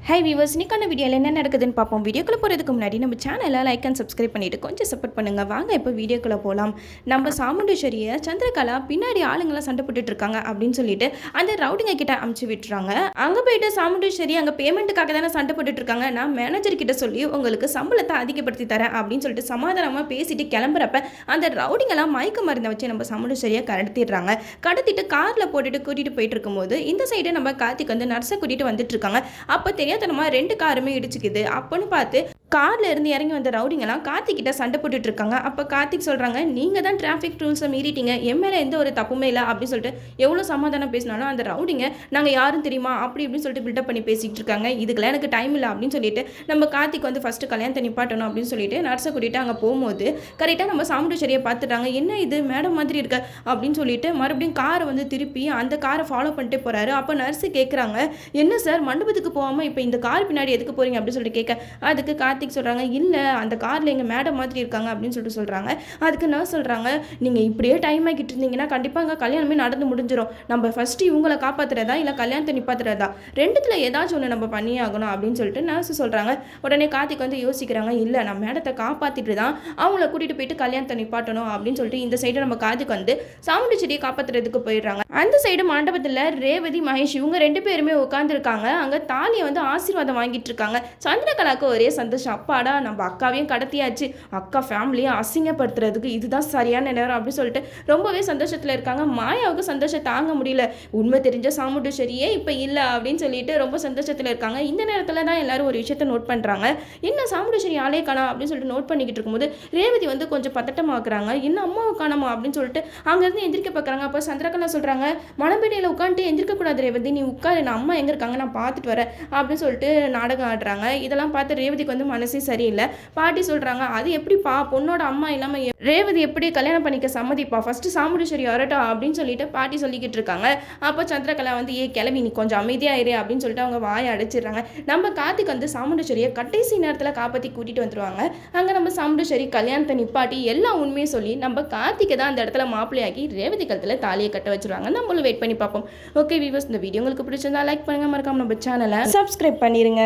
High viewers, இன்னைக்கான வீடியோவில் என்ன நடக்குதுன்னு பார்ப்போம். வீடியோக்குள்ளே போகிறதுக்கு முன்னாடி நம்ம சேனலை லைக் அண்ட் சப்ஸ்கிரைப் பண்ணிவிட்டு கொஞ்சம் சப்போர்ட் பண்ணுங்கள். வாங்க இப்போ வீடியோக்குள்ளே போகலாம். நம்ம சாமுண்டீஸ்வரியை சந்திரகலா பின்னாடி ஆளுங்களாம் சண்டை போட்டுட்டு இருக்காங்க அப்படின்னு சொல்லிட்டு அந்த ரவுடிங்க கிட்ட அமுச்சு விட்டுறாங்க. அங்கே போயிட்டு சாமுண்டீஸ்வரி அங்கே பேமெண்ட்டுக்காக தானே சண்டை போட்டுட்டு இருக்காங்க, நான் மேனேஜர் கிட்ட சொல்லி உங்களுக்கு சம்பளத்தை அதிகப்படுத்தி தரேன் அப்படின்னு சொல்லிட்டு சமாதானமாக பேசிட்டு கிளம்புறப்ப அந்த ரவுடிங்கெல்லாம் மயக்க மருந்தை வச்சு நம்ம சாமுண்டீஸ்வரியை கடத்திடுறாங்க. கடத்திட்டு காரில் போட்டுட்டு கூட்டிகிட்டு போயிட்டு இருக்கும்போது இந்த சைடு நம்ம கார்த்திக் வந்து நர்ஸை கூட்டிகிட்டு வந்துட்டு இருக்காங்க. அப்போ தெரியாதனமா 2 காருமே இடிச்சுக்குது. அப்போன்னு பார்த்து கார்ல இருந்து இறங்கி வந்த ரவுடிங்கெல்லாம் கார்த்திக் கிட்ட சண்டை போட்டுட்டு இருக்காங்க. அப்போ கார்த்திக் சொல்றாங்க, நீங்க தான் டிராஃபிக் ரூல்ஸை மீறிட்டீங்க, என் மேலே எந்த ஒரு தப்புமே இல்லை அப்படின்னு சொல்லிட்டு எவ்வளோ சமாதானம் பேசினாலும் அந்த ரவுடிங்க நாங்கள் யாரும் தெரியுமா அப்படி இப்படின்னு சொல்லிட்டு பில்டப் பண்ணி பேசிட்டு இருக்காங்க. இதுக்கெல்லாம் எனக்கு டைம் இல்லை அப்படின்னு சொல்லிட்டு நம்ம கார்த்திக் வந்து ஃபர்ஸ்ட் கல்யாணத்தை நிப்பாட்டணும் அப்படின்னு சொல்லிட்டு நர்ஸை கூட்டிட்டு அங்கே போகும்போது கரெக்டாக நம்ம சாமுண்டீஸ்வரியை பார்த்துட்டாங்க. என்ன இது மேடம் மாதிரி இருக்க அப்படின்னு சொல்லிட்டு மறுபடியும் காரை வந்து திருப்பி அந்த காரை ஃபாலோ பண்ணிட்டு போறாரு. அப்போ நர்ஸு கேட்குறாங்க, என்ன சார் மண்டபத்துக்கு போகாமல் இப்போ இந்த கார் பின்னாடி எதுக்கு போறீங்க அப்படின்னு சொல்லிட்டு கேட்க, அதுக்கு கார்த்திக் சொல்றாங்க, இல்ல அந்த கார்ல எங்க மேடம் மாதிரி இருக்காங்க அப்படின்னு சொல்லிட்டு சொல்றாங்க. அதுக்கு நர்ஸ் சொல்றாங்க, நீங்க இப்படியே டைம் ஆகிட்டு இருந்தீங்கன்னா கண்டிப்பா அங்க கல்யாணமே நடந்து முடிஞ்சிடும். நம்ம ஃபர்ஸ்ட் இவங்களை காப்பாத்துறதா இல்ல கல்யாணத்தை நிப்பாத்துறதா, ரெண்டுத்துல ஏதாச்சும் ஒன்று நம்ம பண்ணியே ஆகணும் அப்படின்னு சொல்லிட்டு நர்ஸ் சொல்றாங்க. உடனே கார்த்திக் வந்து யோசிக்கிறாங்க, இல்ல நான் மேடத்தை காப்பாத்திட்டு தான் அவங்கள கூட்டிட்டு போயிட்டு கல்யாணத்தை நிப்பாட்டணும் அப்படின்னு சொல்லிட்டு இந்த சைடு நம்ம கார்த்திக் வந்து சாமுண்டீஸ்வரியை காப்பாத்துறதுக்கு போயிடுறாங்க. அந்த சைடு மண்டபத்தில் ரேவதி மகேஷ் இவங்க 2 பேருமே உட்காந்துருக்காங்க. அங்க தாலியை வந்து ஆசீர்வாதம் வாங்கிட்டு இருக்காங்க. சந்திரகலாவுக்கு ஒரே சந்தோஷம், அப்பாடா நம்ம அக்காவையும் கடத்தியாச்சு, அக்கா ஃபேமிலியை அசிங்கப்படுத்துறதுக்கு இதுதான் சரியான நேரம் அப்படின்னு சொல்லிட்டு ரொம்பவே சந்தோஷத்தில் இருக்காங்க. மாயாவுக்கு சந்தோஷம் தாங்க முடியல, உண்மை தெரிஞ்ச சாமுண்டீஸ்வரியே இப்போ இல்லை அப்படின்னு சொல்லிட்டு ரொம்ப சந்தோஷத்தில் இருக்காங்க. இந்த நேரத்தில் தான் எல்லாரும் ஒரு விஷயத்தை நோட் பண்ணுறாங்க, என்ன சாமுண்டீஸ்வரி ஆளே காணோம் அப்படின்னு சொல்லிட்டு நோட் பண்ணிக்கிட்டு இருக்கும்போது ரேவதி வந்து கொஞ்சம் பதட்டமாக்குறாங்க, என்ன அம்மாவை காணோமா அப்படின்னு சொல்லிட்டு அங்கேருந்து எந்திரிக்க பார்க்குறாங்க. அப்போ சந்திரகலா சொல்கிறாங்க, மணப்பேட்டையில் உட்காந்துட்டு எந்திரிக்கக்கூடாது ரேவதி, நீ உட்காரு, நான் அம்மா எங்கே இருக்காங்க நான் பார்த்துட்டு வரேன் அப்படின்னு சொல்லிட்டு நாடகம் ஆடுறாங்க. இதெல்லாம் பார்த்து ரேவதிக்கு வந்து மனசே சரியில்லை. பாட்டி சொல்றாங்க, அது எப்படிப்பா பொண்ணோட அம்மா இல்லாம ரேவதி எப்படி கல்யாணம் பண்ணிக்க சம்மதிப்பா, ஃபர்ஸ்ட் சாமுண்டீஸ்வரி வரட்டா அப்படின்னு சொல்லிட்டு பாட்டி சொல்லிக்கிட்டு இருக்காங்க. அப்போ சந்திரகலா வந்து கிளவி நீ கொஞ்சம் அமைதியா இரு அப்படின்னு சொல்லிட்டு அவங்க வாயை அடைச்சிடுறாங்க. நம்ம கார்த்திக் வந்து சாமுண்டீஸ்வரியை கடைசி நேரத்தில் காப்பாற்றி கூட்டிட்டு வந்துருவாங்க. அங்கே நம்ம சாமுண்டீஸ்வரி கல்யாணத்தை நிப்பாட்டி எல்லா உண்மையும் சொல்லி நம்ம கார்த்திகை தான் அந்த இடத்துல மாப்பிள்ளையாக்கி ரேவதி கழுத்தில் தாலியை கட்ட வச்சிருவாங்க. நம்மளும் வெயிட் பண்ணி பார்ப்போம். ஓகே வீவர்ஸ், இந்த வீடியோ உங்களுக்கு பிடிச்சிருந்தா லைக் பண்ணுங்க, மறக்காம நம்ம சேனலை சப்ஸ்கிரைப் பண்ணிருங்க.